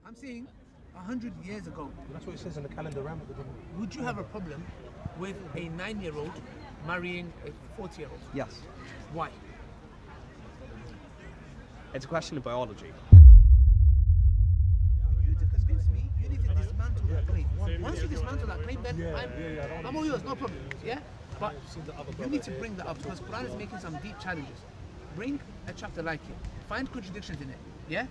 I'm saying 100 years ago, That's what it says in the calendar. would you have a problem with a 9-year-old marrying a 40-year-old? Yes. Why? It's a question of biology. For you to convince me, you need to dismantle that claim. Once you dismantle that claim, then I'm all yours, no problem. Yeah? But you need to bring that up because Quran is making some deep challenges. Bring a chapter like it. Find contradictions in it. Yeah?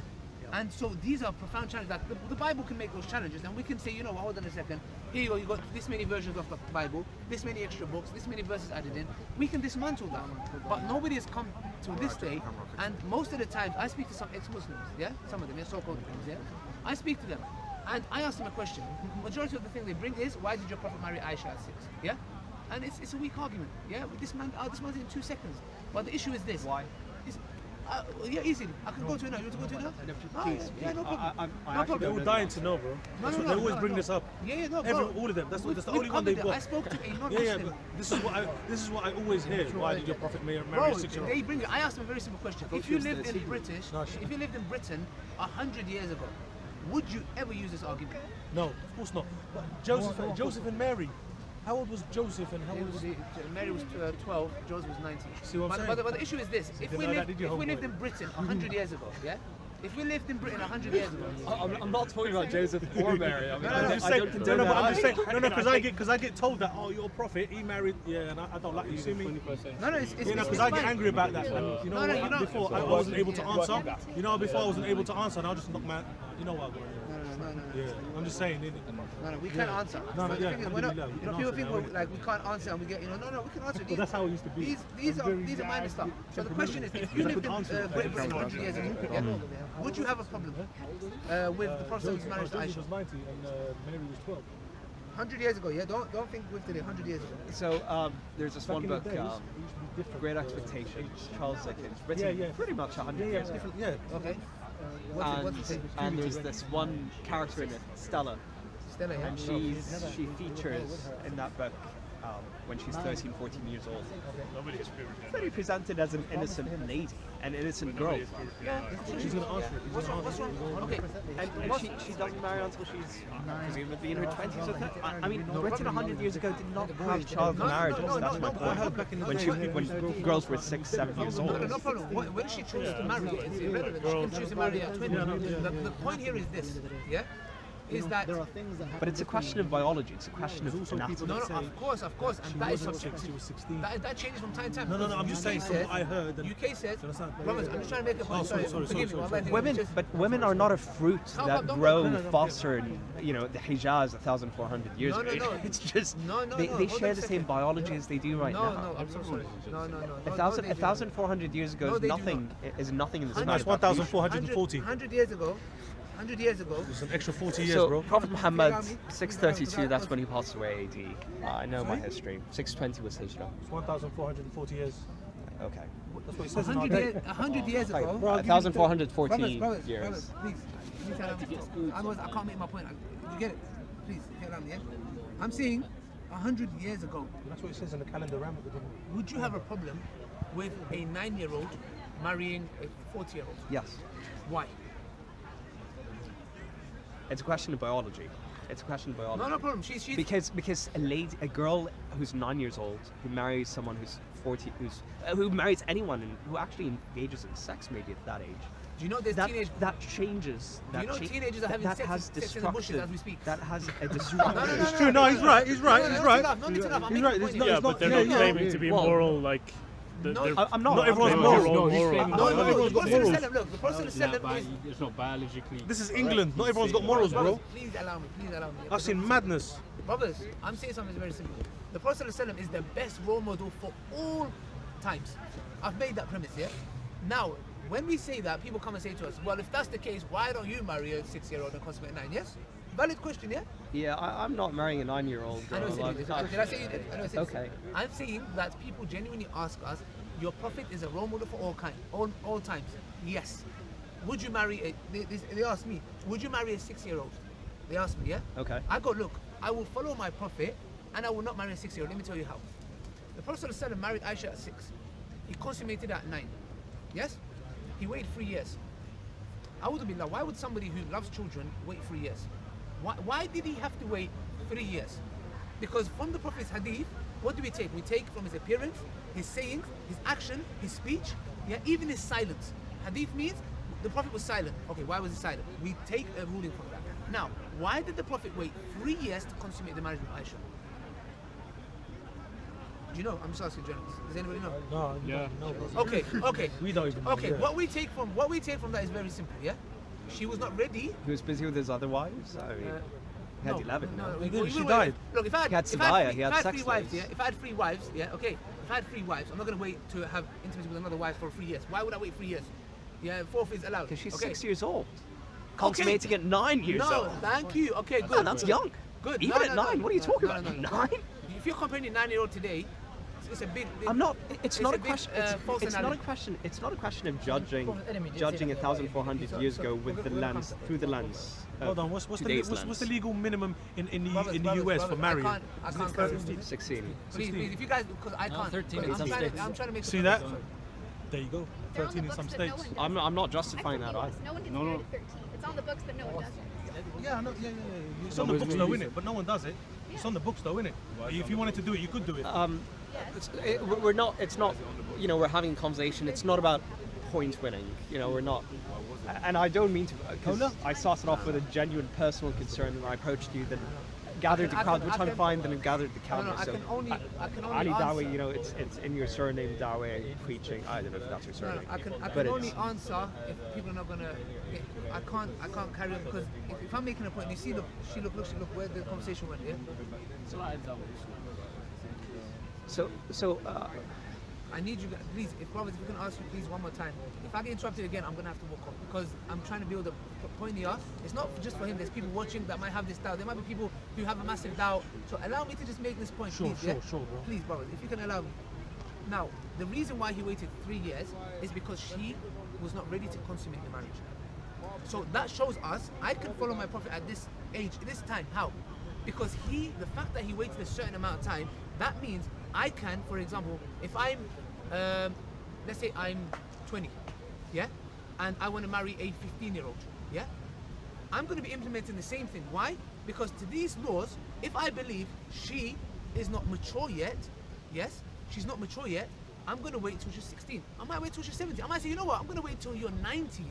And so these are profound challenges that the Bible can make those challenges, and we can say, you know, hold on a second, here you go, you got this many versions of the Bible, this many extra books, this many verses added in. We can dismantle that. But nobody has come to this day, and most of the times I speak to some ex-Muslims, yeah? Some of them, yeah, so-called Muslims, yeah? I speak to them, and I ask them a question. Majority of the thing they bring is, why did your Prophet marry Aisha at 6? Yeah? And it's a weak argument, yeah? I'll dismantle it in 2 seconds. But the issue is this. Why? Yeah, easy. I can go to it now. You want to go to it now? Please. Yeah, no problem. No They problem. were dying to know, bro. They always bring this up. Yeah, no, bro. All of them. That's the We've only one they've covered it. got. I spoke to a Yeah, non-Muslim. but this is what I always hear. Why did your Prophet marry a Bro, 6-year-old? they bring it. I asked them a very simple question. If you lived in Britain 100 years ago, would you ever use this argument? No, of course not. But Joseph and Mary. How old was Joseph and how old was Mary was 12, Joseph was 19. See what I'm saying? But the issue is this: if we lived in Britain 100 years ago, yeah. If we lived in Britain 100 years ago, I'm not talking about Joseph or Mary. I mean, I'm just saying, no, because I get told that, oh, your prophet, he married, and I don't like you. See me? no, it's Because I get angry about that. And you know, before I wasn't able to answer. Before I wasn't able to answer, and I'll just knock my, you know what? No. Yeah, I'm just saying. No, we can't answer. No, But the thing is, we're not, people think now, like we can't answer and we get, no, we can answer. Well, that's how it used to be. These are minor stuff. So the question is, if you lived in Great Britain 100 years ago, would you have a problem with the Prophet's marriage to Joseph Aisha? was 90 and Mary was 12. 100 years ago, yeah. Don't think with today. 100 years ago. So there's this one in the book, days, it used to be different. Great Expectations, Charles Dickens, written pretty much 100 years ago. Okay. And there's this one character in it, Stella, Stella, yeah. and she features in that book when she's 13, 14 years old. Very presented as an innocent lady, an innocent girl. Yeah. She's going to answer it. What's wrong? Okay. And she doesn't marry until she's presumably in her 20s or 30s. I mean, Britain 100 years ago did not have child marriage. That's my point. When girls were 6, 7 years old. No problem. When she chooses to marry, it's irrelevant. She can choose to marry at 20. The point here is this, yeah? Is that But it's a question of biology. It's a question of anatomy. no, of course, and that is subjective. That changes from time to time. No, I'm just saying from what I heard. UK says, brothers, I'm just trying to make a point. Sorry, forgive me. Women are not a fruit that grow faster in, the Hijaz 1,400 years ago. No. It's just they hold share on the a same second. biology as they do right now. No, I'm so sorry. No. 1,400 years ago is nothing in the sky. That's 1,440. 100 years ago. It's an extra 40 years, So bro. Prophet Muhammad, 632, that's when he passed away AD. I know my history. 620 was Hijrah. It's 1,440 years. Okay. That's what it says in our day. 100 years ago. 1,414 brothers, years. please allow me. Otherwise, I can't make my point. You get it? Please, allow me. Yeah? I'm saying 100 years ago. That's what it says in the calendar. Would you have a problem with a 9-year-old marrying a 40-year-old? Yes. Why? It's a question of biology. No problem. She's Because a girl who's 9 years old who marries someone who's 40, who marries anyone and who actually engages in sex maybe at that age. Do you know there's teenagers? That changes. Do you know teenagers are having sex in the bushes as we speak? That has a destructive. It's true. No, he's right. He's right. No, it's enough. He's right. Yeah, but they're not claiming to be moral like. I'm not. Not everyone's moral. No, look, the Prophet is It's not biologically. This is England. Not everyone's got morals, bro. Please allow me. I've seen madness. Brothers, I'm saying something very simple. The Prophet is the best role model for all times. I've made that premise, yeah? Now, when we say that, people come and say to us, well, if that's the case, why don't you marry a 6-year-old and consummate 9? Yes? Valid question, yeah? Yeah, I'm not marrying a 9-year-old. I know you did. Did I say you did? I know I said Okay. I'm saying that people genuinely ask us, your Prophet is a role model for all times. Yes. Would you marry they asked me, would you marry a 6-year-old? They asked me, yeah? Okay. I go, look, I will follow my Prophet and I will not marry a 6-year-old. Let me tell you how. The Prophet ﷺ married Aisha at 6. He consummated at 9. Yes? He waited 3 years. A'udhu billah, why would somebody who loves children wait 3 years? Why did he have to wait 3 years? Because from the Prophet's hadith, what do we take? We take from his appearance, his sayings, his action, his speech, yeah, even his silence. Hadith means the Prophet was silent. Okay, why was he silent? We take a ruling from that. Now, why did the Prophet wait 3 years to consummate the marriage with Aisha? Do you know? I'm just asking journalists. Does anybody know? No, Yeah. no. Okay. We don't even know. Okay, yeah. what we take from that is very simple, yeah? She was not ready. He was busy with his other wives. I mean, he had 11. She died. Look, if I had, He had if I had Sabaya, three, he had if I had sex three wives, slaves. yeah, if I had 3 wives, yeah, okay. If I had 3 wives, I'm not gonna wait to have intimacy with another wife for 3 years. Why would I wait 3 years? Yeah, 4th is allowed. Because she's okay. 6 years old. Consummating at 9 years No, old. thank you. Okay, good. No, that's young. Good. Even No, at no, 9, no, what are you no, talking no, about? no, no. 9? If you're comparing a 9-year-old today, it's a big. I'm not. It's not a big, question. false It's not a analogy. question. It's not a question of judging 1,400 years ago with the lens through the lens. Hold on, what's today's what's the lens. legal minimum in the Brothers, US for brothers, marrying? I can't carry on. 16. Please, if you guys, because I can't. 13 I'm in some trying states. I'm trying to make. See that? There you go. 13 in some states. I'm not justifying that either. No one gets No, married no. at 13. It's on the books, but no one does it. Yeah, no, yeah. It's on the books though, innit? But no one does it. It's on the books though, innit? If you wanted to do it, you could do it. We're not. It's not. You know, we're having a conversation. It's not about point winning. You know, we're not. And I don't mean to. Because I started off with a genuine personal concern, and I approached you. Then gathered the crowd, which I'm fine. Then I gathered the camera. I So can only Ali answer. Dawah, you know, it's in your surname, Dawah, preaching. I don't know if that's your No, surname. I can But only it's- answer if people are not gonna. I can't carry on because if I'm making a point, you see, look, look where the conversation went. Yeah. So I need you guys, please, if brothers, if we can ask you please one more time. If I get interrupted again, I'm gonna have to walk off because I'm trying to build a point here. It's not just for him. There's people watching that might have this doubt. There might be people who have a massive doubt. So allow me to just make this point, Sure, please. sure, yeah? sure, bro. Please, brothers, if you can allow me. Now, the reason why he waited 3 years is because she was not ready to consummate the marriage. So that shows us I can follow my prophet at this age, this time. How? Because the fact that he waited a certain amount of time, that means I can, for example, if I'm, let's say I'm 20, yeah, and I want to marry a 15-year-old, yeah, I'm going to be implementing the same thing. Why? Because to these laws, if I believe she is not mature yet, yes, she's not mature yet, I'm going to wait till she's 16. I might wait till she's 17. I might say, you know what, I'm going to wait till you're 19.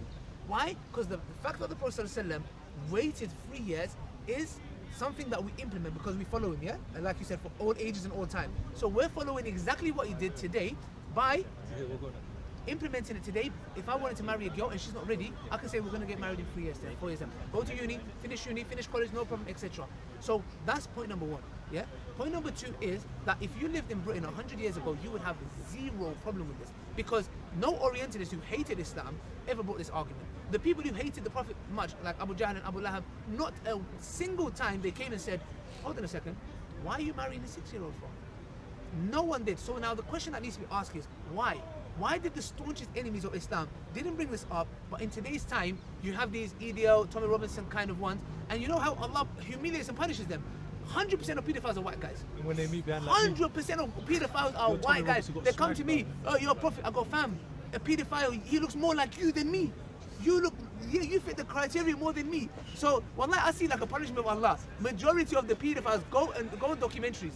Why? Because the fact that the Prophet ﷺ waited 3 years is something that we implement because we follow him, yeah? And like you said, for all ages and all time. So we're following exactly what he did today by implementing it today. If I wanted to marry a girl and she's not ready, I can say we're going to get married in 3 years, 4 years. Go to uni, finish college, no problem, etc. So that's point number 1, yeah? Point number 2 is that if you lived in Britain 100 years ago, you would have 0 problem with this because no Orientalists who hated Islam ever brought this argument. The people who hated the Prophet much, like Abu Jahl and Abu Lahab, not a single time they came and said, hold on a second, why are you marrying a 6-year-old for? No one did. So now the question that needs to be asked is, why? Why did the staunchest enemies of Islam didn't bring this up, but in today's time, you have these EDL, Tommy Robinson kind of ones, and you know how Allah humiliates and punishes them? 100% of pedophiles are white guys. And when they meet behind like 100% of pedophiles are Yo, Tommy white guys. Robinson got They come to smacked, me, oh, you're a prophet. I go, fam, a pedophile, he looks more like you than me. You fit the criteria more than me. So, wallahi, I see like a punishment of Allah. Majority of the pedophiles go on documentaries.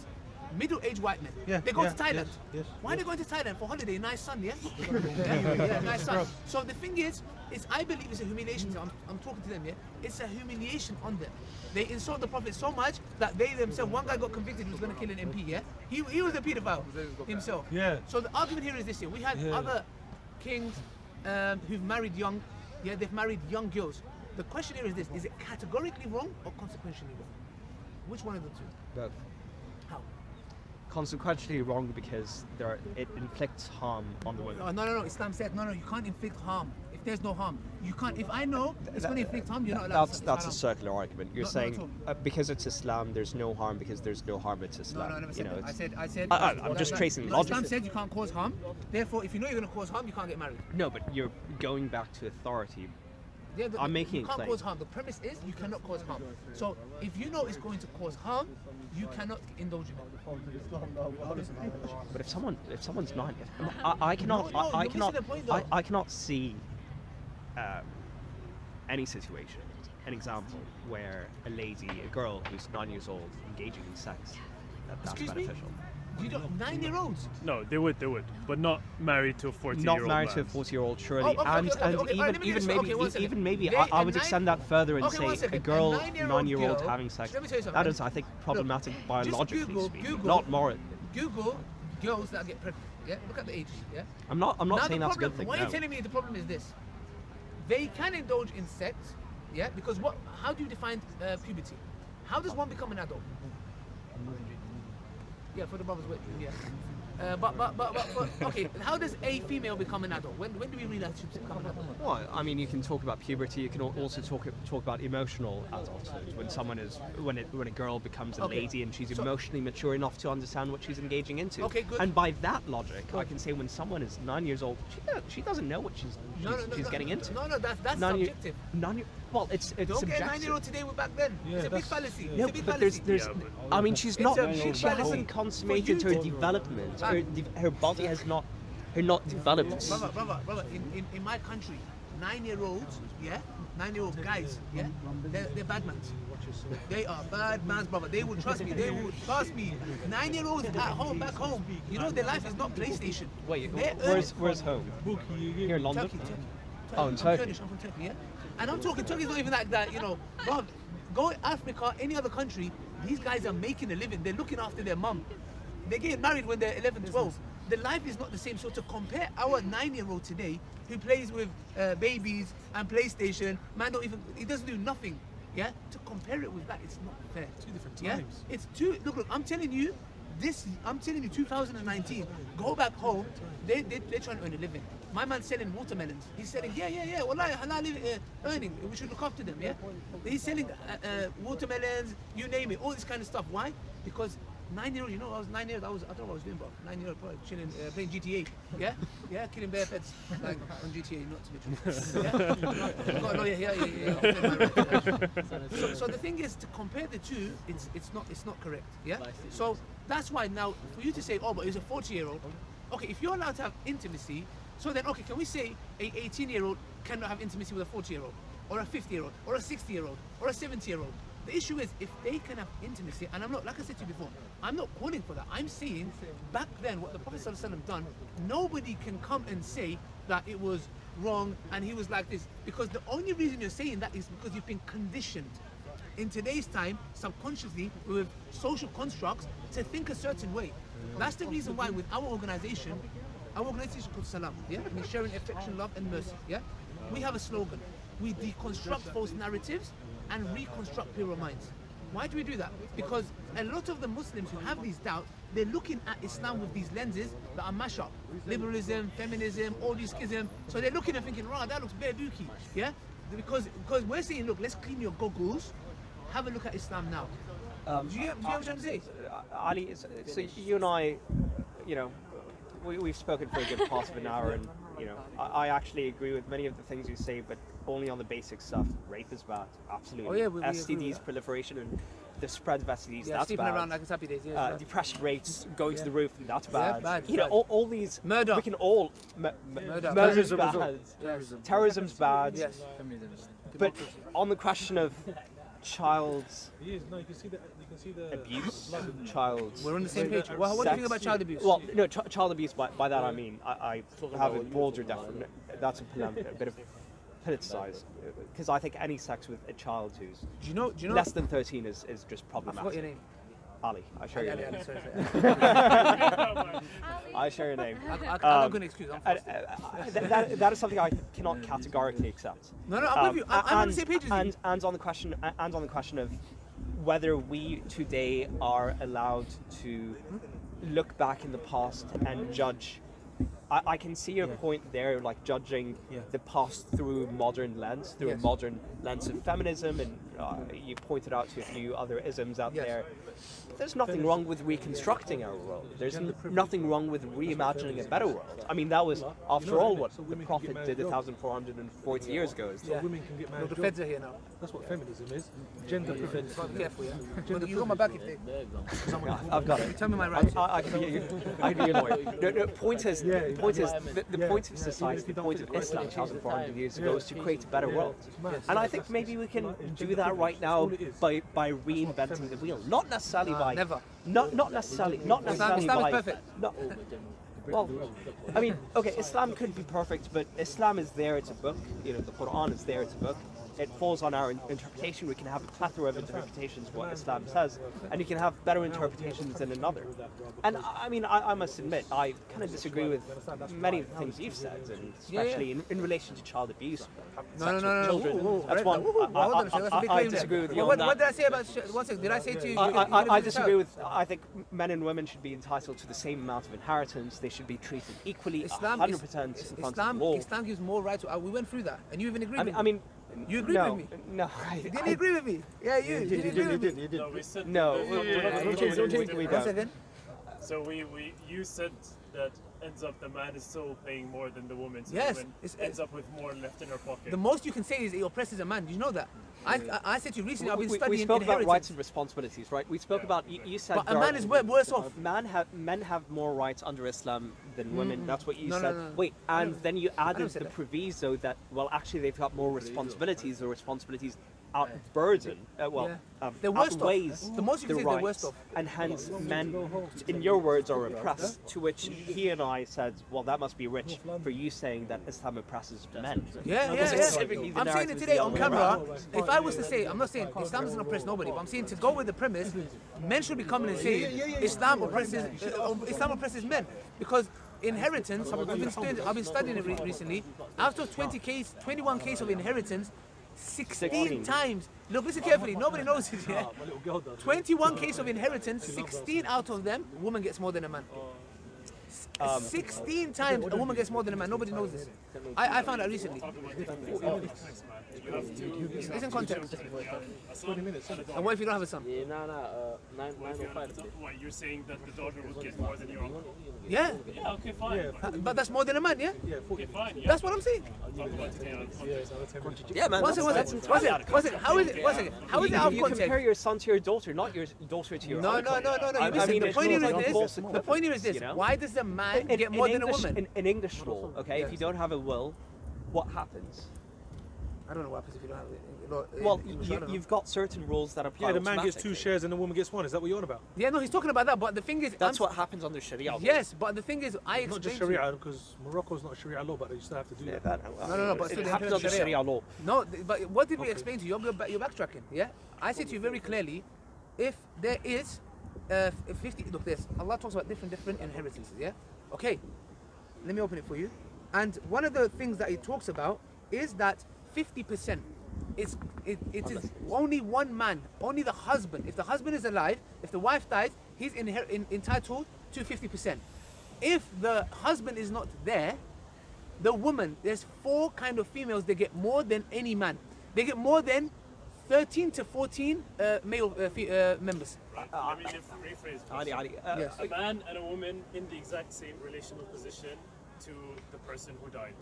Middle-aged white men. Yeah, they go yeah, to Thailand. yes, Why are they going to Thailand for holiday? Nice sun, yeah? yeah, nice sun. So the thing is I believe it's a humiliation. I'm talking to them, yeah? It's a humiliation on them. They insult the Prophet so much that they themselves, one guy got convicted, he was going to kill an MP, yeah? He was a pedophile himself. Yeah. So the argument here is this here. We had other kings who've married young, yeah, they've married young girls. The question here is this, is it categorically wrong or consequentially wrong? Which one of the two? both. How? Consequentially wrong because it inflicts harm on the women. No. Islam said, no, you can't inflict harm. If there's no harm, you can't. If I know it's going to inflict harm, you're not allowed to. That's a circular argument. You're Not saying at all. because it's Islam, there's no harm because there's no harm. It's Islam. No, I never You said know, that. it's- I said. I'm just tracing no, logic. Islam said you can't cause harm. Therefore, if you know you're going to cause harm, you can't get married. No, but you're going back to authority. Yeah, I'm making you a can't claim. cause harm. The premise is you cannot cause harm. So if you know it's going to cause harm, you cannot indulge in it. But if someone's not, I cannot, No, I you're cannot, missing the point, though. I cannot see any situation, an example where a girl who's 9 years old, engaging in sex, that's Excuse me? beneficial. You don't 9-year-olds. No, they would, but not married to a 40-year-old. Not married to a 40-year-old, surely. Oh, okay, and okay, okay, okay. Let me even just- maybe, okay, one second. even maybe, They- I a would nine- extend that further and Okay, one say second. a girl, 9-year-old 9-year-old girl- having sex. Let me tell you something. That is, I think, problematic biologically Google- speaking, Google- not moral. Google girls that get pregnant. Yeah, look at the age. Yeah. I'm not Now saying the that's a problem, good thing. why no. you're telling me the problem is this? They can indulge in sex, yeah. Because what? How do you define puberty? How does one become an adult? Yeah, for the brothers, yeah. Okay, how does a female become an adult? When do we realize she's become an adult? Well, I mean, you can talk about puberty. You can also talk about emotional adulthood. When a girl becomes a Okay. lady and she's So- emotionally mature enough to understand what she's engaging into. Okay, good. And by that logic, I can say when someone is 9 years old, she doesn't know what she's getting into. No, that's 9 year- subjective. 9 year, well, it's Don't get a subjective. 9-year-old today with back then. Yeah, It's a big that's- fallacy. yeah. It's No, a big but fallacy. there's. I mean, she's not. a big She fallacy hasn't for consummated you her to- development. Ah. Her body has not. Her not developed. Brother, in my country, 9-year-olds, yeah, 9-year-old guys, yeah, they're bad mans. They are bad mans, brother. They will trust me. 9-year-olds at home, back home, you know, their life is not PlayStation. Wait, They're where's home? Here in London. Turkey. Oh, in I'm Turkey. Kurdish, I'm from Turkey, yeah? And I'm talking, Turkey's not even like that, you know. Bro, go Africa, any other country, these guys are making a living. They're looking after their mum. They're getting married when they're 11, 12. The life is not the same. So to compare our 9-year-old today, who plays with babies and PlayStation, man, he doesn't do nothing, yeah? To compare it with that, it's not fair. Two different Yeah? times. It's look, I'm telling you, 2019, go back home, they're trying to earn a living. My man's selling watermelons. He's selling, yeah, wallahi, halal earning. We should look after them, yeah? He's selling watermelons, you name it, all this kind of stuff. Why? Because 9-year-old, you know, I was 9 years, I don't know what I was doing, bro. 9-year-old, probably chilling, playing GTA, yeah, killing bear feds, like on GTA, not to be true. Yeah? I've got a lawyer here, yeah. So the thing is, to compare the two, it's not correct, yeah. So that's why now, for you to say, oh, but he's a 40-year-old, okay, if you're allowed to have intimacy, so then, okay, can we say a 18-year-old cannot have intimacy with a 40-year-old, or a 50-year-old, or a 60-year-old, or a 70-year-old? The issue is, if they can have intimacy, and I'm not, like I said to you before, I'm not calling for that. I'm saying, back then, what the Prophet ﷺ done, nobody can come and say that it was wrong and he was like this, because the only reason you're saying that is because you've been conditioned in today's time, subconsciously, with social constructs, to think a certain way. That's the reason why with our organization called Salam, yeah, means sharing affection, love and mercy, yeah. We have a slogan: we deconstruct false narratives and reconstruct pure minds. Why do we do that? Because a lot of the Muslims who have these doubts, they're looking at Islam with these lenses that are mash up. Liberalism, feminism, all these schism. So they're looking and thinking, right, that looks bare dookie, yeah? Because we're saying, look, let's clean your goggles, have a look at Islam now. Do you know what I'm trying to say? Ali, so you and I, you know, we've spoken for a good part of an hour, and you know, I actually agree with many of the things you say, but only on the basic stuff. Rape is bad, absolutely. Oh, yeah, we agree with STDs, that. proliferation, and the spread of STDs, Yeah, that's sleeping bad. around like it's happy days, yeah. Depression rates going to the roof, that's bad. bad, You know, bad. all these. Murder. We can all. Murder. Murder's Terrorism as well. bad. Yes. Terrorism's bad. Yes. But on the question of child's He is. No, you can see the abuse, child's. We're on the same page. Well, what do you think about child abuse? Well, no, child abuse. By that I mean I have a broader definition. That's a bit of politicized, because I think any sex with a child who's do you know? less than 13 is just I forgot problematic. your name. Ali, I share your name. Sorry. I share your name. I'm not going to excuse. I'm fasting. That is something I cannot categorically accept. No, I'm with you. I'm on the same page as you. And on the question of whether we today are allowed to look back in the past and judge. I can see your point there, like judging the past through a modern lens of feminism and you pointed out to a few other isms out Yes. there. There's nothing wrong with reconstructing our world. There's nothing wrong with reimagining a better world. I mean, that was, after all, what the Prophet did 1,440 years ago. So women can get No, married. the feds are here now. That's what feminism is. Gender feminism. So be careful, yeah. But you got my back if they... I've got it. Tell me my rights. I can get you. I can get you. No, point is, the point of society, the point of Islam 1,400 years ago is to create a better world. And I think maybe we can do that right now by reinventing the wheel. Not necessarily by... Never. Not necessarily Islam is by... perfect. No, well, I mean, okay, Islam could be perfect, but Islam is there, it's a book. You know, the Quran is there, it's a book. It falls on our interpretation. We can have a plethora of interpretations of what Islam says, and you can have better interpretations than another. And I mean, I must admit, I kind of disagree with many of the things you've said, and especially in relation to child abuse. No. Children. That's one. I disagree with you on What that. did I say about... One second, did I say to you... I disagree with. I think men and women should be entitled to the same amount of inheritance. They should be treated equally, 100% in front of the law. Islam gives more rights. We went through that, and you even agreed with me. I mean, you agreed no, with me. no. You didn't agree with me. Yeah, you didn't agree with me. No, we said No, we we One don't. second. So you said that ends up the man is still paying more than the woman. So Yes, the woman it's- ends up with more left in her pocket. The most you can say is he oppresses a man. Do you know that? I said to you recently, I've been We studying spoke about inheritance. rights and responsibilities, right? We spoke about, you said... But a man is worse off. Men have more rights under Islam than women. That's what you No, said. no. Wait, and then you added say the that. proviso that, well, actually they've got more responsibilities. The responsibilities outburden, They're worse off. outweighs The most you can the say is they're rights, worse off. and hence men, in your words, are oppressed. To which he and I said, well, that must be rich for you saying that Islam oppresses men. Yeah. Specifically, the I'm saying narrative it is today the on other way camera. around. If I was to say, I'm not saying Islam doesn't oppress nobody, but I'm saying to go with the premise, men should be coming and saying Islam oppresses men, because inheritance. I've been studying it recently. Out of 21 case of inheritance, 16 times. Look, listen carefully. Nobody knows this yet. 21 case of inheritance, 16 out of them, woman gets more than a man. 16 times a woman gets more than a man. Nobody knows this. I found out recently. It's in context. 20 minutes. And what if you don't have a son? 905. What, you're saying that the daughter would get more than your uncle? Yeah. Yeah, okay, fine. But that's more than a man, yeah? Okay, fine. Yeah. That's what I'm saying. Talk about today out of context. Yeah, man. One second. How is it? One second. How is it out of You compare context? your son to your daughter, not your daughter to your No. uncle. You listen, the point here is this. The point here is this. You know? Why does a man get more than a English, woman? in English law, okay, if you don't have a will, what happens? I don't know what happens if you don't have it. Well, you've got certain rules that apply. Yeah, the man gets 2 automatically. shares and the woman gets 1. Is that what you're on about? Yeah, no, he's talking about that. But the thing is, That's what happens under Sharia. Yes, but the thing is, I Not just explained to you. Sharia, because Morocco's not Sharia law, but you still have to do Yeah, that. No, but it still they happens have under Sharia law. No, but what did we explain to you? You're backtracking, yeah? I said to you very clearly, if there is 50, look, Allah talks about different inheritances, yeah? Okay, let me open it for you. And one of the things that he talks about is that 50%, it is only one man, only the husband. If the husband is alive, if the wife dies, he's entitled to 50%. If the husband is not there, the woman, there's 4 kind of females, they get more than any man. They get more than 13 to 14 male members. Let me rephrase. Ali, Yes. A man and a woman in the exact same relational position to the person who died.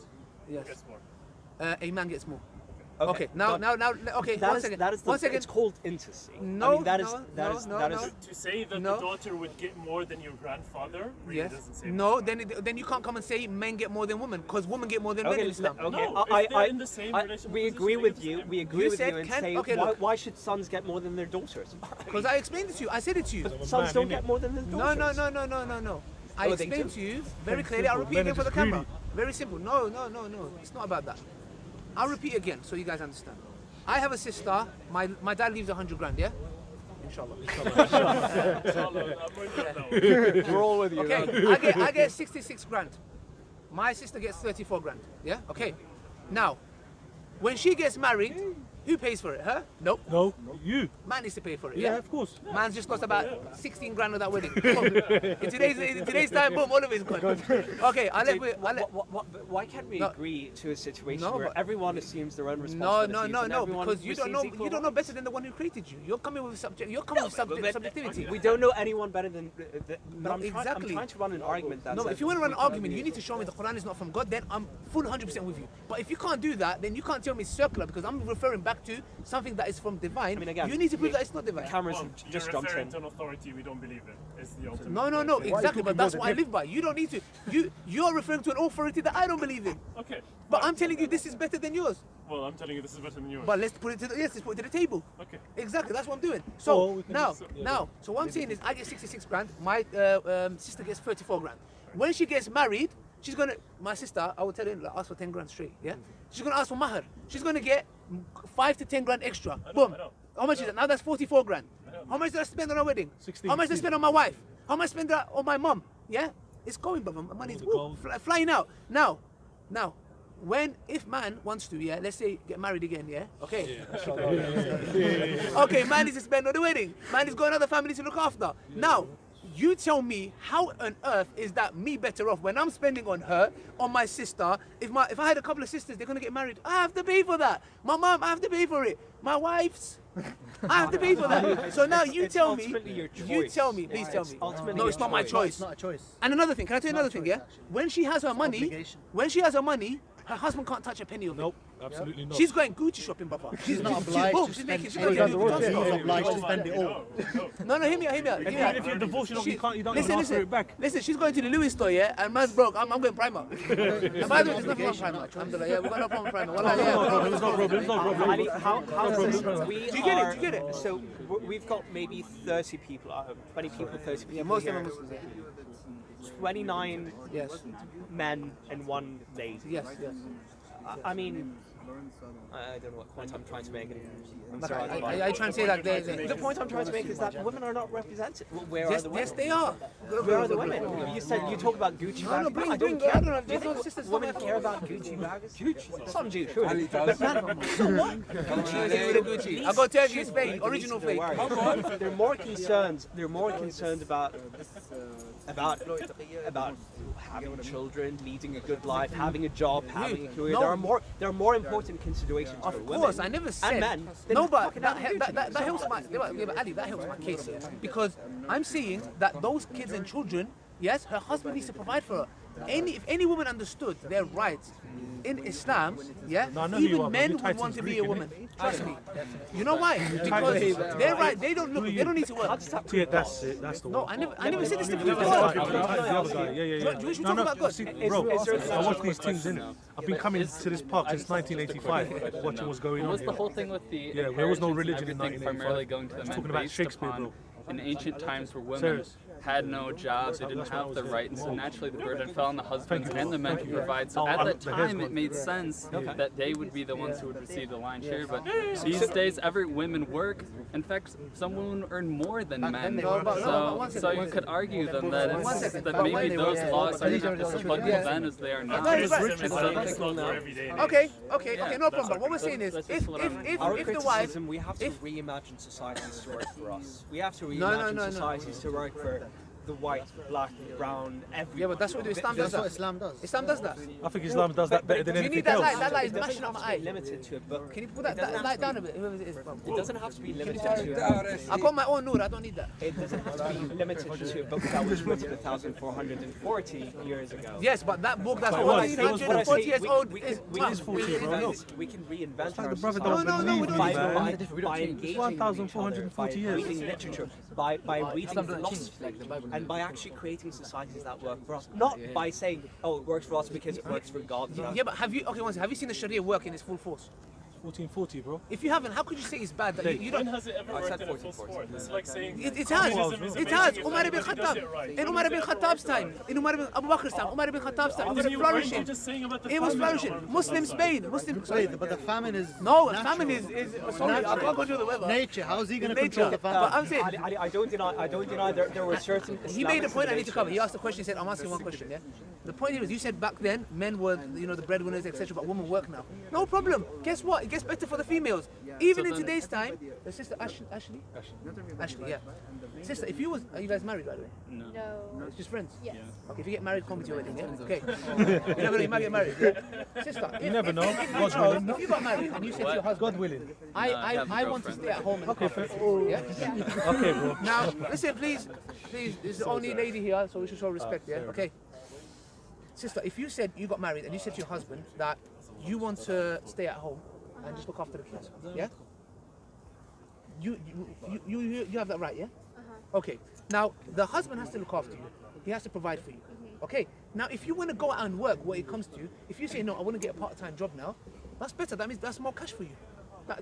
Yes. Who gets more? A man gets more. Okay, Okay, now, okay, that one is, second. that is the, One second. It's called intimacy. No, I mean, that is no, that no, is no, that no. is. To say that No. the daughter would get more than your grandfather really Yes. doesn't say No, much. then you can't come and say men get more than women, because women get more than men in Islam. Okay. No, if they're in the same relational we position, agree they with get the you. same. We agree You with said you and can- say okay, why, look. why should sons get more than their daughters? Because I explained it to you. I said it to you. Sons don't innit? get more than their No. daughters. I Oh, they explained do. to you very clearly. I'll repeat Men are again for the just camera. greedy. Very simple. No. It's not about that. I'll repeat again so you guys understand. I have a sister. My dad leaves 100 grand. Yeah. Inshallah. Inshallah, I'm with that now. We're all with you. Okay. I get 66 grand. My sister gets 34 grand. Yeah. Okay. Now, when she gets married, Who pays for it? Her? Nope. No, you. Man needs to pay for it. Yeah, Yeah. of course. Man's just cost about 16 grand on that wedding. Boom. in today's time, boom, all of it's gone. Okay, I left with. Why can't we No. agree to a situation No, where but- everyone assumes their own No, responsibilities? and everyone because you don't know. receives equal You don't know rights? better than the one who created you. You're coming with subjectivity. We don't know anyone better than. No, I'm exactly. trying to run an argument that No, says if you want to run an argument, you need to show me the Quran is not from God. Then I'm full 100% with you. But if you can't do that, then you can't tell me it's circular because I'm referring back to something that is from divine. I mean, again, you need to prove that it's not divine. cameras Well, have just you're jumped referring in. to an authority we don't believe in. It's the ultimate. No, exactly. But that's what I live by. You don't need to. You're referring to an authority that I don't believe in. Okay. But I'm telling you this is better than yours. Well, I'm telling you this is better than yours. But let's put it to the table. Okay. Exactly, that's what I'm doing. Well, So we can now, so what I'm saying is, I get 66 grand. My sister gets 34 grand. When she gets married, she's gonna. My sister, I will tell her, like, ask for 10 grand straight. Yeah. She's gonna ask for mahar. She's gonna get 5 to 10 grand extra. Boom. I know. How much is that? Now that's 44 grand. How much did I spend on a wedding? 16. How much did I spend on my wife? How much I spend on my mom? Yeah. It's going, brother. Money's flying out. Now, if man wants to, yeah, let's say get married again, yeah, okay. Okay, man needs to spend on the wedding. Man has got another family to look after. Now, you tell me how on earth is that me better off when I'm spending on her, on my sister? If I had a couple of sisters, they're gonna get married. I have to pay for that. My mom, I have to pay for it. My wife's. I have to pay for that. So now you It's tell me. ultimately your You choice. tell me. Please tell me. ultimately No, it's your not my choice. choice. It's not a choice. And another thing, can I tell you another thing, yeah? When she has her money, Obligation. her husband can't touch a penny of it. Nope, absolutely not. She's going Gucci shopping, brother. She's not obliged boom, to she's spend making, she's any making of Louis it. Vuitton She's stuff. obliged to spend it all. No, hear me out, hear me out. And even if you're divorced, you don't even ask for it back. Listen, she's going to the Louis store, yeah, and man's broke. I'm going Primark. And by the way, there's nothing wrong with Primark. Alhamdulillah, yeah, we got no problem with Primark. Wallah, yeah. It's no problem. Ali, how does this, we Do you get it? are- Do you get it? So we've got maybe 30 people, 20 people, 30 people Yeah, most of here. them are Muslims. 29 Yes, men and 1 lady. yes, yes. I mean, I don't know what point I'm trying to make. I'm Like, sorry. I try and say that The point I'm trying to make is that women are not represented. Where are yes, the women? yes, they are. Where are the women? You talk about Gucci No, bags. no, bring, I don't bring, care. I don't know. Do you There's no think sisters women somewhere. care about Gucci bags? Gucci. Some do, sure. But man, so what? Gucci. I got to tell you, it's fake, original fake. They're more concerned. They're more concerned about having children, leading a good life, having a job, having a career. no. There are more important considerations for Of women. course, I never said. and men. than No, but fucking that, having that, Gucci. that helps my. Yeah, but Ali, that helps my case here. Because I'm saying that those kids and children, yes, her husband needs to provide for her. If any woman understood their rights in Islam, yeah, No, I know who you even are, men your would title's want to be Greek, a innit? woman. Trust me. You know why? Because they're right. They don't look. They don't need to work. Yeah, that's it. That's the No, one. I never said this to prove The God. other guy. Yeah. Do you wish we No, talk no. about God? See, bro, I watch these things in. I've been coming to this park since 1985, watching what's going on Was the here. whole thing with the Yeah, there was no inheritance religion in and everything 1985. primarily going to the men Talking about based Shakespeare, upon bro. in ancient times where women Serious. had no jobs, they didn't have the right, and so naturally the burden fell on the husbands and the men to provide. So at that time, it made sense that they would be the ones who would receive the lion's share. But these days, every women work. In fact, some women earn more than men. So you could argue then that that maybe those laws are not as applicable then as they are now. Right. That's not for every day. Okay, no problem. But what we're saying is, if Our the wife, criticism, we have to reimagine societies to work for us. We have to reimagine societies to work for the white, black, brown, everyone. yeah, but that's what we do. Islam does That's what that. Islam does. Islam does that. I think Islam does that better than You need anything that else. light. That light is It doesn't mashing up have my to be eye. limited to a book. Can you put that light down a bit? Whoever it is. It doesn't have to be limited to. I got my own nur. I don't need that. It doesn't have to be limited to a book that was written 1,440 years ago. Yes, but that book that's But it was 1,440 years old we is can, tough. is 40 years old. we can reinvent like our the brother society don't No, we don't by, need to. by engaging with each other, 1,440 by years. reading literature, by reading philosophy, and by actually creating societies that work for us. Not by saying, oh, it works for us because it works for God. Yeah, but have you seen the Sharia work in its full force? 1440, bro. If you haven't, how could you say it's bad? That you When don't. has it ever worked in a full sport? It's like saying It has. communism is It has. amazing if Umar ibn everybody does Khattab. it right. In Umar ibn Khattab's time, in Umar ibn Abu Bakr's time, Umar ibn Khattab's time, it was Aren't you flourishing. just saying about the It was famine? flourishing. Muslim Spain. Muslim. Wait, Sorry. but the famine is No, natural. famine is sorry. I can't control the weather. nature. How is he going to Nature. control the But famine? I'm saying. I don't deny there were certain. He made a Islamic point I need to cover. He civilizations- asked a question. He said, "I'm asking one question." Yeah. The point here is, you said back then men were, the breadwinners, etc. But women work now. No problem. Guess what? it gets better for the females. Even in today's time, the sister Ashley, yeah. Sister, if you was, are you guys married by the way? No. It's just friends? Yes. Okay, if you get married, come to your wedding, yeah? Okay. You never know, you might get married. Yeah? Sister, You never know. God's if willing. you got married and you said to your husband, God willing. I want to stay at home and Okay, cook. fair. Yeah? Okay, bro. Now, listen, please, this is the only lady here, so we should show respect, yeah? Okay. Sister, if you said you got married and you said to your husband that you want to stay at home and just look after the kids, yeah? You have that right, yeah? Okay. Now, the husband has to look after you. He has to provide for you. Okay. Now, if you want to go out and work, what it comes to, if you say, no, I want to get a part-time job now, that's better. That means that's more cash for you.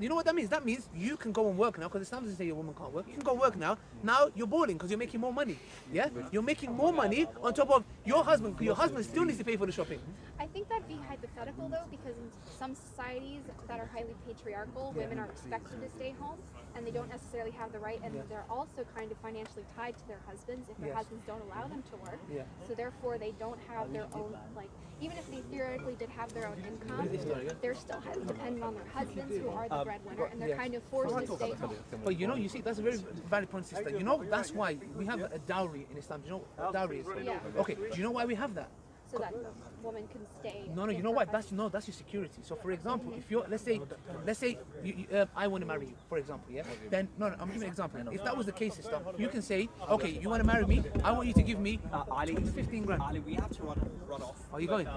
You know what that means? That means you can go and work now, because Islam doesn't say your woman can't work. You can go work now. Now you're balling because you're making more money. Yeah? You're making more money on top of your husband, because your husband still needs to pay for the shopping. I think that'd be hypothetical though, because in some societies that are highly patriarchal, women are expected to stay home, and they don't necessarily have the right, and they're also kind of financially tied to their husbands if their husbands don't allow them to work. So therefore, they don't have their own, like, even if they theoretically did have their own income, they're still dependent on their husbands, who are the breadwinner, and they're kind of forced to stay home. But you know, you see, that's a very valid point, sister. You know, that's why we have a dowry in Islam. Do you know what dowry is? Yeah. Okay, do you know why we have that? So that the woman can stay. No, you know what? That's your security. So, for example, if you're, let's say, I want to marry you, for example, yeah. Then I'm giving an example. If that was the case, sister, you can say, okay, you want to marry me? I want you to give me 15 grand. Ali, we have to run off. Are you going?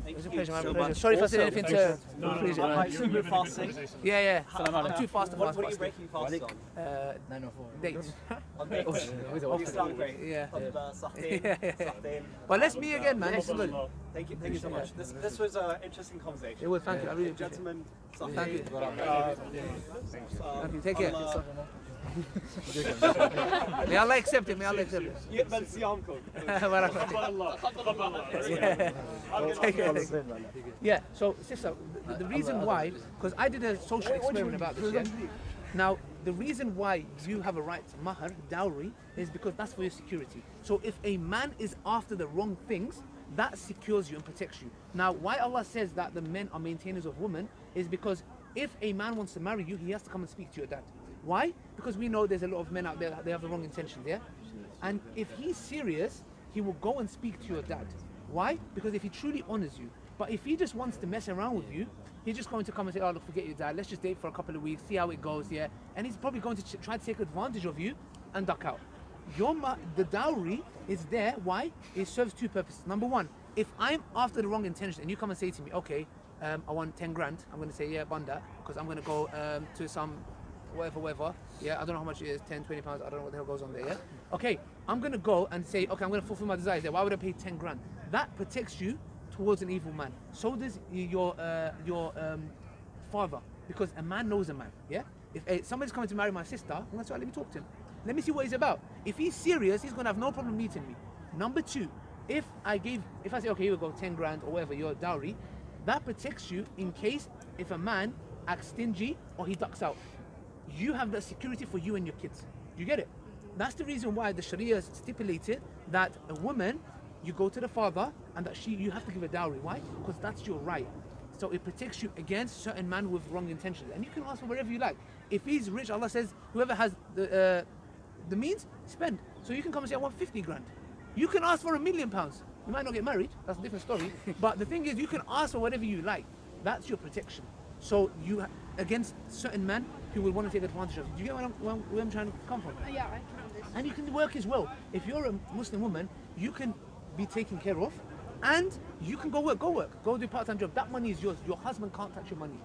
Thank It's a you pleasure, so my pleasure. much. Sorry if I said Also, anything to please you. I assume you're fasting. Yeah. I'm too fast to What fast. are you breaking fast on? Dates. On dates. You sound great. Yeah. Sahtin. But let's meet again, man. This is good. Thank you so much. This was an interesting conversation. It was. Thank you. I really appreciate it. Gentlemen, Sahtin. Thank you. Thank you. Take care. May Allah accept it. May Allah accept it. يقبل صيامكم. Yeah, so sister, the reason why, because I did a social experiment about this, yeah? Now, the reason why you have a right to mahar, dowry, is because that's for your security. So if a man is after the wrong things, that secures you and protects you. Now, why Allah says that the men are maintainers of women is because if a man wants to marry you, he has to come and speak to your dad. Why? Because we know there's a lot of men out there, they have the wrong intentions, yeah? And if he's serious, he will go and speak to your dad. Why? Because if he truly honors you. But if he just wants to mess around with you, he's just going to come and say, oh, look, forget your dad, let's just date for a couple of weeks, see how it goes, yeah? And he's probably going to try to take advantage of you and duck out. The dowry is there, why? It serves two purposes. Number one, if I'm after the wrong intention and you come and say to me, okay, I want 10 grand, I'm going to say, yeah, bunda, because I'm going to go to some whatever, yeah, I don't know how much it is, 10, 20 pounds, I don't know what the hell goes on there, yeah? Okay, I'm going to go and say, okay, I'm going to fulfill my desires there, why would I pay 10 grand? That protects you towards an evil man. So does your father, because a man knows a man, yeah? If somebody's coming to marry my sister, I'm going to say, let me talk to him. Let me see what he's about. If he's serious, he's going to have no problem meeting me. Number two, if I say, okay, here we go, 10 grand or whatever, your dowry, that protects you in case if a man acts stingy or he ducks out. You have that security for you and your kids. You get it? That's the reason why the Sharia stipulated that a woman, you go to the father and that you have to give a dowry. Why? Because that's your right. So it protects you against certain man with wrong intentions. And you can ask for whatever you like. If he's rich, Allah says, whoever has the means, spend. So you can come and say, I want 50 grand. You can ask for £1 million. You might not get married, that's a different story. But the thing is, you can ask for whatever you like. That's your protection. So you, against certain men who will want to take advantage of you. Do you get where I'm trying to come from? Yeah, I can understand. And you can work as well. If you're a Muslim woman, you can be taken care of and you can go work. Go do a part-time job. That money is yours. Your husband can't touch your money.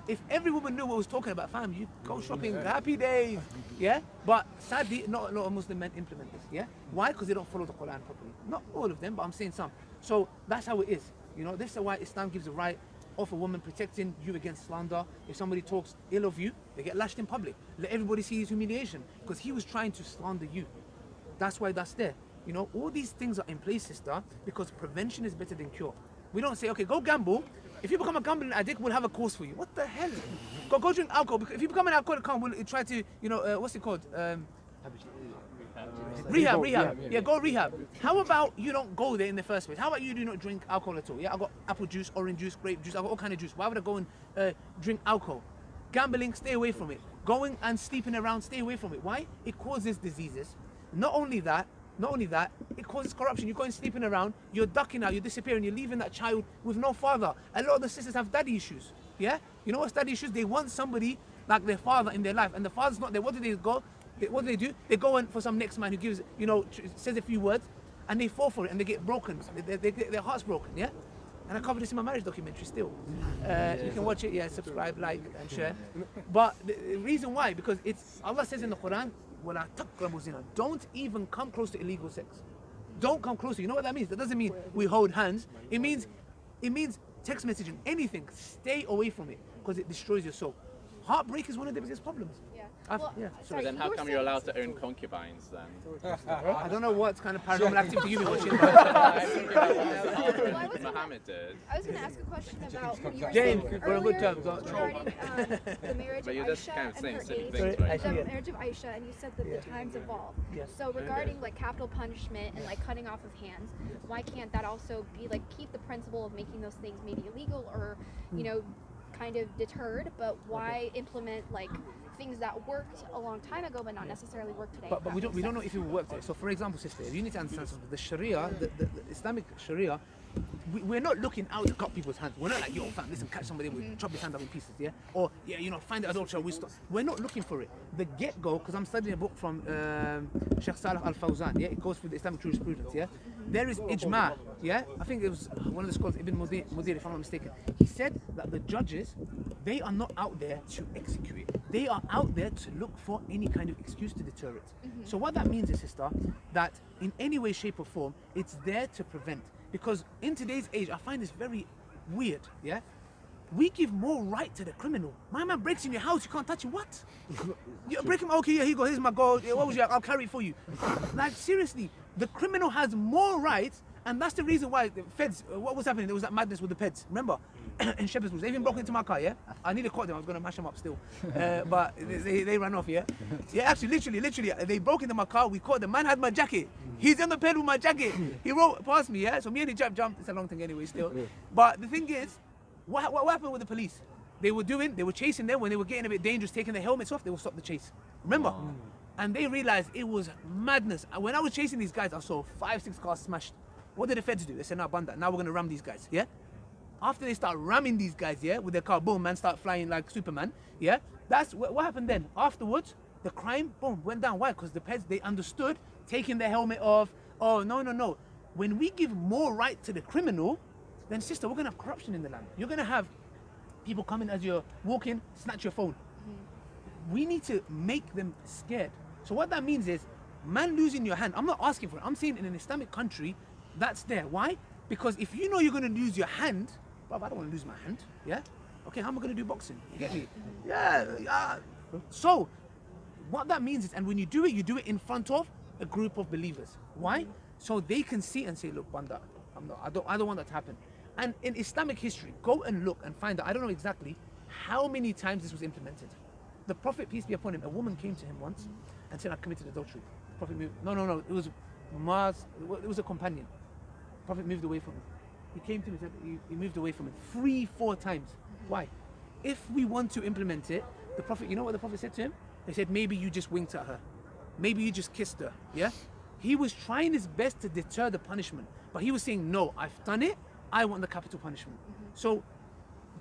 If every woman knew what I was talking about, fam, you go shopping, happy days, yeah? But sadly, not a lot of Muslim men implement this, yeah? Why? Because they don't follow the Quran properly. Not all of them, but I'm saying some. So that's how it is. You know, this is why Islam gives a right of a woman protecting you against slander. If somebody talks ill of you, they get lashed in public. Let everybody see his humiliation because he was trying to slander you. That's why that's there. You know, all these things are in place, sister, because prevention is better than cure. We don't say, okay, go gamble. If you become a gambling addict, we'll have a course for you. What the hell? Go drink alcohol. If you become an alcoholic, we'll try to, you know, what's it called? Rehab. Yeah, go rehab. How about you don't go there in the first place? How about you do not drink alcohol at all? Yeah, I got apple juice, orange juice, grape juice. I got all kind of juice. Why would I go and drink alcohol? Gambling, stay away from it. Going and sleeping around, stay away from it. Why? It causes diseases. Not only that, it causes corruption. You're going sleeping around, you're ducking out, you're disappearing, you're leaving that child with no father. A lot of the sisters have daddy issues. Yeah? You know what's daddy issues? They want somebody like their father in their life, and the father's not there. What do they go? What do? They go in for some next man who gives, says a few words, and they fall for it and they get broken. They get their hearts broken. Yeah? And I covered this in my marriage documentary still. You can watch it, subscribe, like, and share. But the reason why, because Allah says in the Quran, وَلَا تَقْرَبُوا الزِّنَا. Don't even come close to illegal sex. Don't come closer. You know what that means? That doesn't mean we hold hands. It means text messaging, anything. Stay away from it because it destroys your soul. Heartbreak is one of the biggest problems. So then how come you're allowed to own concubines then? I don't know what kind of paranormal activity you've been watching. Muhammad did. I was going to ask a question about what you were James, saying we're on good earlier terms. regarding the marriage But of you're just Aisha kind of and saying her silly age. things, right? The marriage of Aisha, and you said that the times evolve. Yes. So regarding like capital punishment and like cutting off of hands, why can't that also be like keep the principle of making those things maybe illegal or kind of deterred, but why implement like things that worked a long time ago but not necessarily work today? But we don't know if it will work today. So for example, sister, you need to understand something. The Sharia, the Islamic Sharia, we're not looking out to cut people's hands. We're not like, yo, fam, listen, catch somebody, we chop his hand up in pieces, yeah? Or, find the adulterer, we stop. We're not looking for it. The get-go, because I'm studying a book from Sheikh Salih Al-Fawzan, yeah? It goes through the Islamic jurisprudence, yeah? There is ijma, yeah? I think it was one of the scholars, Ibn Mudir, if I'm not mistaken. He said that the judges, they are not out there to execute it. They are out there to look for any kind of excuse to deter it. So what that means is, sister, that in any way, shape or form, it's there to prevent. Because in today's age, I find this very weird, yeah? We give more right to the criminal. My man breaks in your house, you can't touch him, what? You break him, okay, yeah, here you go, here's my gold, what was you, I'll carry it for you. Like, seriously, the criminal has more rights, and that's the reason why the feds, what was happening? There was that madness with the peds, remember? In Shepherd's Bush, they even broke into my car, yeah? I nearly caught them, I was gonna mash them up still. But they ran off, yeah? Yeah, actually, literally, they broke into my car, we caught them, man had my jacket. He's on the ped with my jacket. He rode past me, yeah? So me and the chap jumped, it's a long thing anyway still. But the thing is, what happened with the police? They were chasing them when they were getting a bit dangerous, taking their helmets off, they would stop the chase. Remember? And they realized it was madness. And when I was chasing these guys, I saw 5-6 cars smashed. What did the feds do? They said, no, banda, now we're gonna ram these guys, yeah? After they start ramming these guys, yeah, with their car, boom, man, start flying like Superman, yeah? That's what happened then. Afterwards, the crime, boom, went down. Why? Because the pets, they understood taking their helmet off. Oh, no. When we give more right to the criminal, then sister, we're gonna have corruption in the land. You're gonna have people coming as you're walking, snatch your phone. We need to make them scared. So what that means is, man losing your hand, I'm not asking for it. I'm saying in an Islamic country, that's there. Why? Because if you know you're gonna lose your hand, bro, I don't wanna lose my hand, yeah? Okay, how am I gonna do boxing? You get me? Yeah. So, what that means is, and when you do it in front of a group of believers. Why? So they can see and say, look, Banda, I don't want that to happen. And in Islamic history, go and look and find out, I don't know exactly how many times this was implemented. The Prophet, peace be upon him, a woman came to him once and said, I committed adultery. The Prophet moved, no, it was a companion. The Prophet moved away from him. He came to him and said, he moved away from him 3-4 times. Why? If we want to implement it, the Prophet, you know what the Prophet said to him? He said, maybe you just winked at her. Maybe you just kissed her, yeah? He was trying his best to deter the punishment, but he was saying, no, I've done it, I want the capital punishment. So,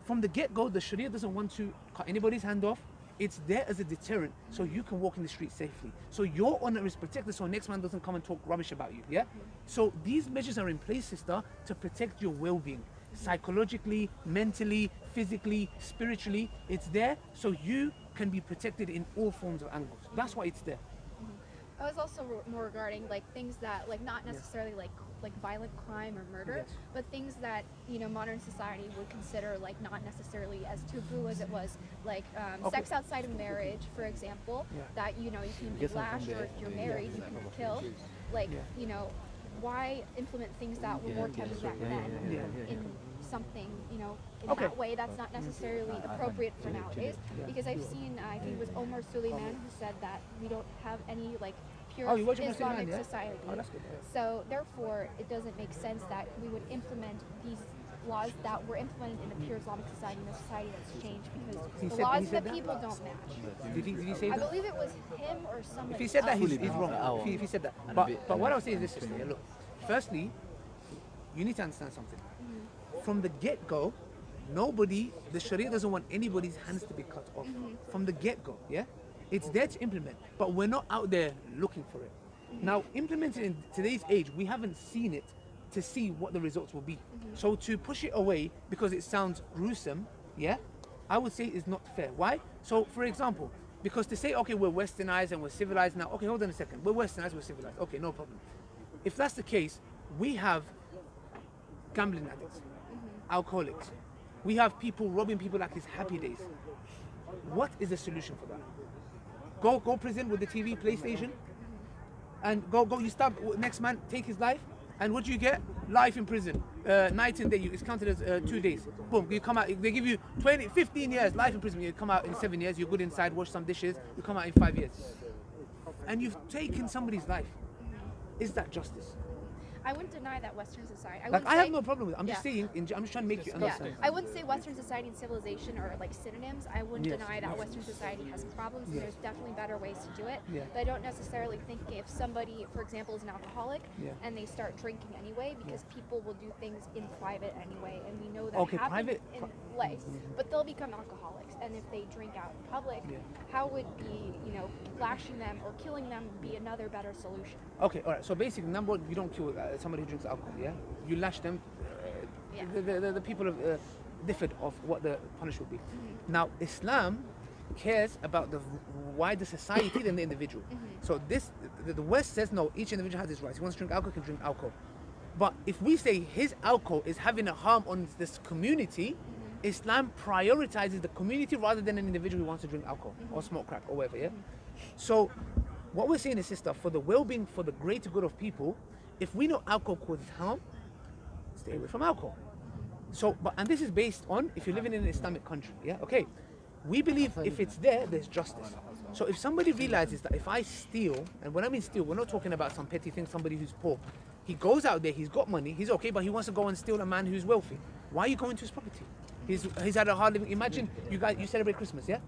from the get-go, the Sharia doesn't want to cut anybody's hand off. It's there as a deterrent, so you can walk in the street safely. So your honor is protected, so next man doesn't come and talk rubbish about you, yeah? So these measures are in place, sister, to protect your well-being. Psychologically, mentally, physically, spiritually, it's there so you can be protected in all forms of angles. That's why it's there. I was also more regarding like things that like not necessarily like violent crime or murder, but things that modern society would consider like not necessarily as taboo as it was, like sex outside of marriage, for example, that you can be lashed, or if you're married you can be killed. Like why implement things that were more taboo back then in something, you know, in Okay. that way that's not necessarily appropriate for nowadays. Because I've seen, I think it was Omar Suleiman who said that we don't have any like pure Oh, you watch Omar Islamic Suleiman, yeah? society. Oh, that's good. So therefore, it doesn't make sense that we would implement these laws that were implemented in a pure Islamic society, in a society that's changed, because He the said- laws he of said the that? people don't match. Did he say I that? believe it was him or somebody If he said that, else. he's wrong. If he said that. But what I was saying is this, sister. Yeah, look, firstly, you need to understand something. From the get-go, the Sharia doesn't want anybody's hands to be cut off. From the get-go, yeah? It's there to implement, but we're not out there looking for it. Now, implemented in today's age, we haven't seen it to see what the results will be. So to push it away because it sounds gruesome, yeah, I would say is not fair. Why? So, for example, because to say, okay, we're westernized and we're civilized now, okay, hold on a second, we're westernized, we're civilized, okay, no problem. If that's the case, we have gambling addicts, alcoholics, we have people robbing people like it's happy days. What is the solution for that? Go prison with the TV, PlayStation, and go you stab next man, take his life, and what do you get? Life in prison, night and day. It's counted as 2 days. Boom, you come out. They give you 15 years life in prison. You come out in 7 years. You're good inside, wash some dishes. You come out in 5 years, and you've taken somebody's life. Is that justice? I wouldn't deny that Western society. I have no problem with it. I'm just Yeah. saying. I'm just trying to make you Yeah, understand. I wouldn't say Western society and civilization are like synonyms. I wouldn't Yes. deny that Western society has problems and Yes. there's definitely better ways to do it. Yeah. But I don't necessarily think if somebody, for example, is an alcoholic Yeah. and they start drinking anyway, because people will do things in private anyway, and we know that Okay, happens private- in life. But they'll become alcoholics, and if they drink out in public, Yeah. how would be, lashing them or killing them be another better solution? Okay, all right. So basically, number one, you don't kill somebody who drinks alcohol. Yeah, you lash them. Yeah. The people have differed of what the punishment would be. Now, Islam cares about the wider society than the individual. So the West says no. Each individual has his rights. He wants to drink alcohol, can drink alcohol. But if we say his alcohol is having a harm on this community, Islam prioritizes the community rather than an individual who wants to drink alcohol or smoke crack or whatever. Yeah. So what we're saying is, sister, for the well-being, for the greater good of people, if we know alcohol causes harm, stay away from alcohol. So, and this is based on if you're living in an Islamic country, yeah, okay. We believe if it's there, there's justice. So if somebody realizes that if I steal, and when I mean steal, we're not talking about some petty thing, somebody who's poor. He goes out there, he's got money, he's okay, but he wants to go and steal a man who's wealthy. Why are you going to his property? He's had a hard living. Imagine you celebrate Christmas, yeah?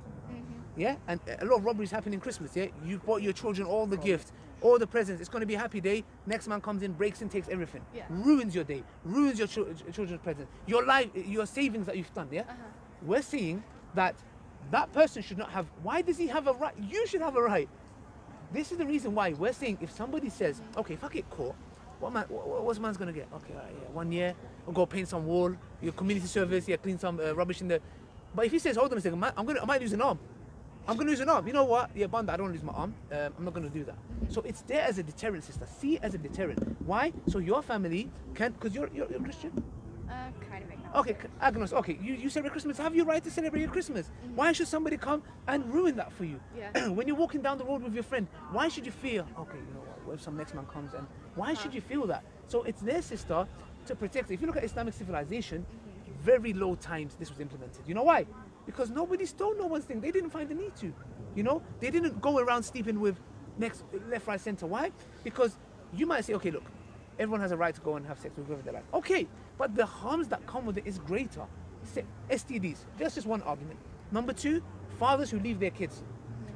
Yeah, and a lot of robberies happen in Christmas, yeah? You bought your children all the gifts, all the presents, it's going to be a happy day. Next man comes in, breaks in, takes everything. Yeah. Ruins your day, ruins your children's presents, your life, your savings that you've done, yeah? We're seeing that person should not have, why does he have a right? You should have a right. This is the reason why we're saying if somebody says, okay, if I get caught, what's man's going to get? Okay, all right, yeah, 1 year, I'll go paint some wall, your community service, yeah, clean some rubbish in the... But if he says, hold on a second, I might lose an arm. I'm going to lose an arm. You know what? Yeah, Banda, I don't want to lose my arm. I'm not going to do that. So it's there as a deterrent, sister. See it as a deterrent. Why? So your family can, because you're Christian? Kind of agnostic. Okay, agnostic. Okay, you celebrate Christmas. Have your right to celebrate your Christmas. Why should somebody come and ruin that for you? Yeah. When you're walking down the road with your friend, why should you feel, okay, you know what if some next man comes and why should you feel that? So it's their sister to protect. If you look at Islamic civilization, very low times this was implemented. You know why? Because nobody stole no one's thing. They didn't find the need to. You know, they didn't go around sleeping with left, right, center. Why? Because you might say, okay, look, everyone has a right to go and have sex with whoever they like. Okay, but the harms that come with it is greater. STDs, that's just one argument. Number two, fathers who leave their kids.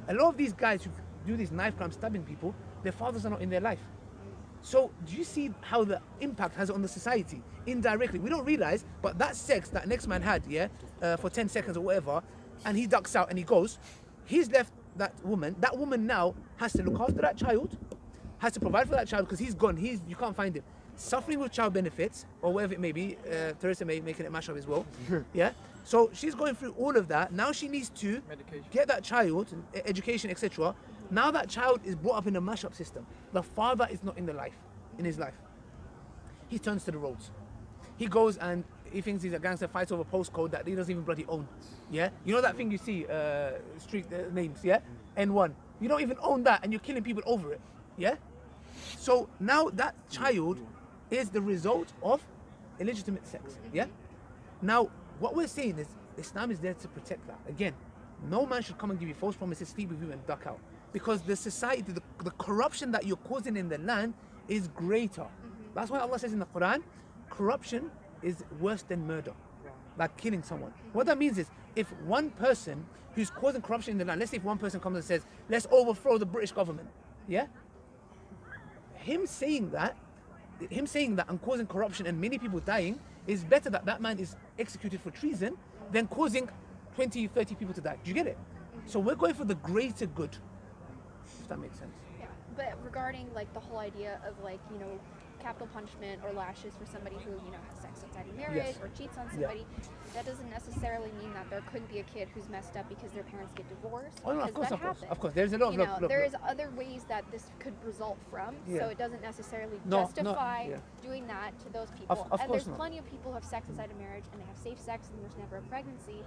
A lot of these guys who do these knife crimes, stabbing people, their fathers are not in their life. So do you see how the impact has on the society? Indirectly, we don't realize, but that sex that next man had, yeah, for 10 seconds or whatever, and he ducks out and he goes, he's left that woman now has to look after that child, has to provide for that child because he's gone, you can't find him. Suffering with child benefits, or whatever it may be, Teresa may making it mash up as well, yeah? So she's going through all of that, now she needs to get that child, education, etc. Now that child is brought up in a mash-up system. The father is not in his life. He turns to the roads. He goes and he thinks he's a gangster, fights over postcode that he doesn't even bloody own. Yeah? You know that thing you see, street names, yeah? N1. You don't even own that and you're killing people over it. Yeah? So now that child is the result of illegitimate sex. Yeah? Now, what we're saying is Islam is there to protect that. Again, no man should come and give you false promises, sleep with you and duck out. Because the society, the corruption that you're causing in the land is greater. That's why Allah says in the Quran, corruption is worse than murder, like killing someone. What that means is, if one person who's causing corruption in the land, let's say if one person comes and says, let's overthrow the British government, yeah? Him saying that and causing corruption and many people dying, is better that that man is executed for treason than causing 20, 30 people to die. Do you get it? So we're going for the greater good, if that makes sense. Yeah, but regarding like the whole idea of like, you know, capital punishment or lashes for somebody who, you know, has sex outside of marriage or cheats on somebody, that doesn't necessarily mean that there couldn't be a kid who's messed up because their parents get divorced. Oh no, of because course, that of course, happens. of course. There's a lot of There's other ways that this could result from, so it doesn't necessarily No, justify yeah. doing that to those people. Of and course there's not. plenty of people who have sex inside of marriage and they have safe sex and there's never a pregnancy.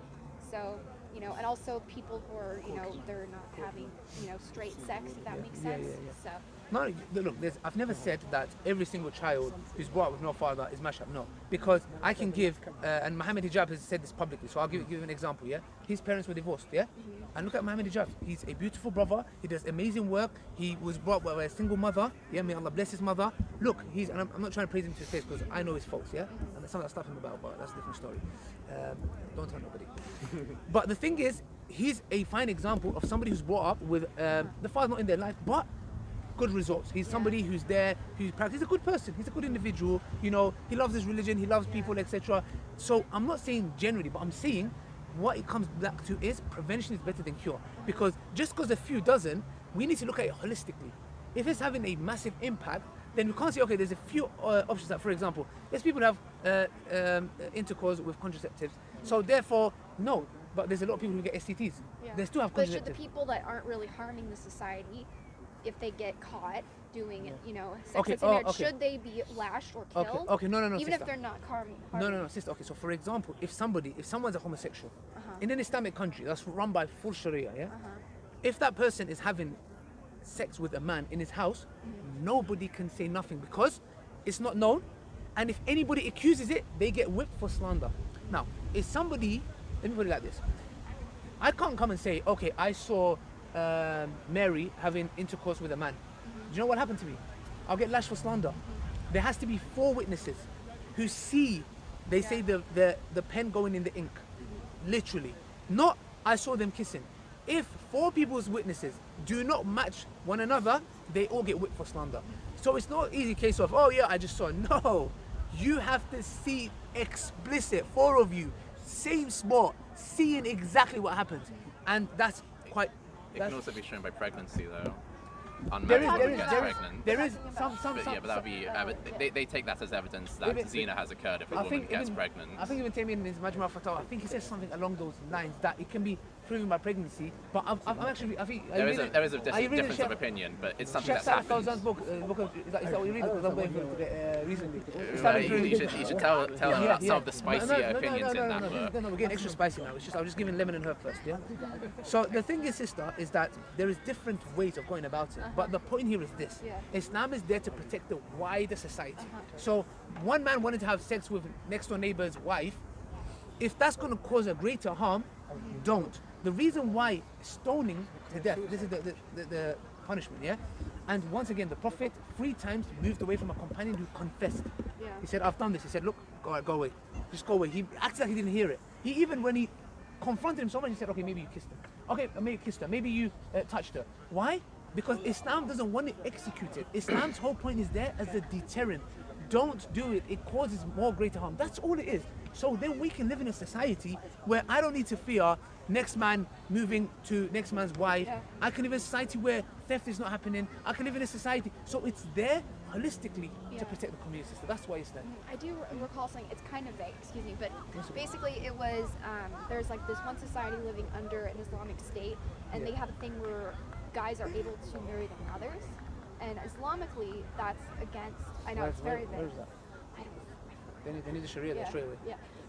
So, you know, and also people who are, you know, they're not having, you know, straight sex, if that makes sense. So. No, look, I've never said that every single child who's brought up with no father is mashed up. No, because I can give, and Mohammed Hijab has said this publicly, so I'll give you an example. Yeah, his parents were divorced. Yeah, and look at Mohammed Hijab. He's a beautiful brother. He does amazing work. He was brought up by a single mother. Yeah, may Allah bless his mother. Look, and I'm not trying to praise him to his face because I know his faults. Yeah, and some of that stuff him about, but that's a different story. Don't tell nobody. But the thing is, he's a fine example of somebody who's brought up with the father not in their life, but good results. He's somebody who's there, he's a good person, he's a good individual, you know, he loves his religion, he loves people, etc. So I'm not saying generally, but I'm saying what it comes back to is prevention is better than cure. Because just because a few doesn't, we need to look at it holistically. If it's having a massive impact, then we can't say, okay, there's a few options that, for example, there's people who have intercourse with contraceptives, so therefore, no, but there's a lot of people who get STTs. They still have contraceptives. But should the people that aren't really harming the society, if they get caught doing it, you know, sex outside marriage, should they be lashed or killed? Okay, no, even sister. if they're not harming. No, sister. Okay, so for example, if someone's a homosexual in an Islamic country that's run by full Sharia, yeah, if that person is having sex with a man in his house, nobody can say nothing because it's not known, and if anybody accuses it, they get whipped for slander. Now, if somebody, let me put it like this: I can't come and say, okay, I saw Mary having intercourse with a man. Do you know what happened to me? I'll get lashed for slander. There has to be 4 witnesses who see, they say the pen going in the ink, literally. Not I saw them kissing. If 4 people's witnesses do not match one another, they all get whipped for slander. So it's not an easy case of, oh yeah, I just saw. No, you have to see explicit, 4 of you, same spot, seeing exactly what happens, and that's quite. It can also be shown by pregnancy, though. There Unmarried woman gets pregnant. But yeah, but that would be. They take that as evidence that zina has occurred if a woman gets pregnant. I think even Taymiyyah in his Majma' al-Fatawa, I think he says something along those lines that it can be proven by pregnancy. But I'm actually, I think there is a difference of opinion, but it's something that's happened. Book of, is that what you read? Because I'm going for it recently. You should tell them about some of the spicier opinions in that book. No, we're getting extra spicy now. I'm just giving lemon and herb first, yeah? So the thing is, sister, is that there is different ways of going about it. But the point here is this. Islam is there to protect the wider society. So one man wanted to have sex with next door neighbor's wife. If that's going to cause a greater harm, don't. The reason why stoning to death, this is the punishment, yeah? And once again, the Prophet 3 times moved away from a companion who confessed. He said, I've done this. He said, look, all right, go away. Just go away. He acted like he didn't hear it. When he confronted him so much, he said, okay, maybe you kissed him. Okay, maybe you kissed her. Maybe you touched her. Why? Because Islam doesn't want to execute it. Islam's whole point is there as a deterrent. Don't do it. It causes more greater harm. That's all it is. So then we can live in a society where I don't need to fear next man moving to next man's wife. I can live in a society where theft is not happening. I can live in a society. So it's there holistically to protect the community system. That's why it's there. I do recall something, it's kind of vague, excuse me, but basically it was, there's like this one society living under an Islamic state, and they have a thing where guys are able to marry their mothers, and Islamically that's against, I know it's very vague. They need the Sharia there straight away.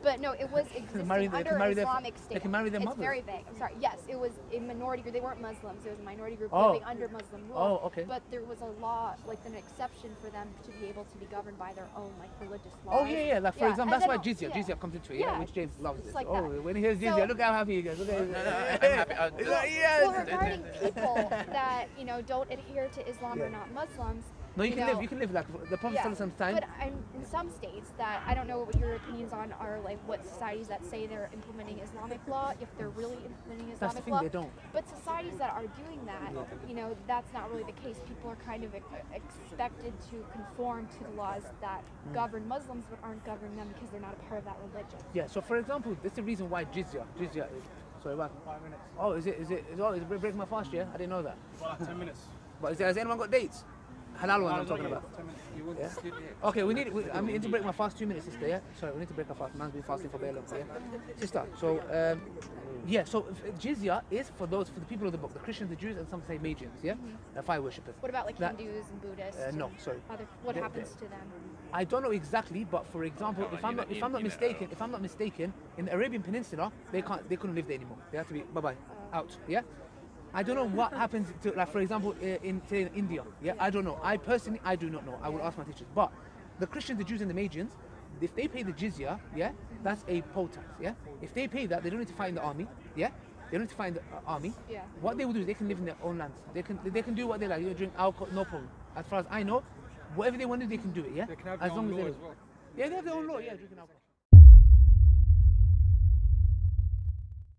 But no, it was existing marry under their- Islamic State. they can marry their It's mothers. very vague. I'm sorry. Yes, it was a minority group. They weren't Muslims. It was a minority group Oh. living under Muslim rule. Oh, okay. But there was a law, like an exception for them to be able to be governed by their own like religious laws. Oh yeah. Like for example, that's and why then- jizya comes into it. Yeah. Which James loves It's this. like Oh, that. when he hears jizya, So- look how happy he gets. Look at I'm happy. Well, regarding people that don't adhere to Islam or not Muslims. No, you can know, live. You can live like the Prophet Yeah, Sallallahu Alaihi Wasallam time. but in some states that I don't know what your opinions on are like what societies that say they're implementing Islamic law, if they're really implementing That's the Islamic thing, law. they don't. But societies that are doing that, that's not really the case. People are kind of expected to conform to the laws that govern Muslims but aren't governing them because they're not a part of that religion. Yeah. So for example, this is the reason why jizya is. Sorry, what? 5 minutes. Oh, is it breaking my fast? Yeah, I didn't know that. Well, 10 minutes. But has anyone got dates? Halal one I'm talking about. Yeah? Okay, I need to break my fast 2 minutes, sister, yeah? Sorry, we need to break our fast. Man's been fasting for very long, yeah? Sister, so, jizya is for the people of the book, the Christians, the Jews, and some say Magians, yeah? Fire worshippers. What about like That- Hindus and Buddhists? no, and sorry. What They- happens to them? I don't know exactly, but for example, if I'm not mistaken, in the Arabian Peninsula, they couldn't live there anymore. They have to be bye-bye, out, yeah? I don't know what happens to, like, for example, in India. Yeah, I don't know. I personally, I do not know. I will ask my teachers. But the Christians, the Jews, and the Magians, if they pay the jizya, yeah, that's a poll tax. Yeah, if they pay that, they don't need to fight in the army. Yeah, they don't need to fight in the army. Yeah. What they will do is they can live in their own lands. They can do what they like. Drink alcohol, no problem. As far as I know, whatever they want to do, they can do it. Yeah, They can have as their long own as law they as well. Yeah, they have their own law. Yeah, drinking alcohol.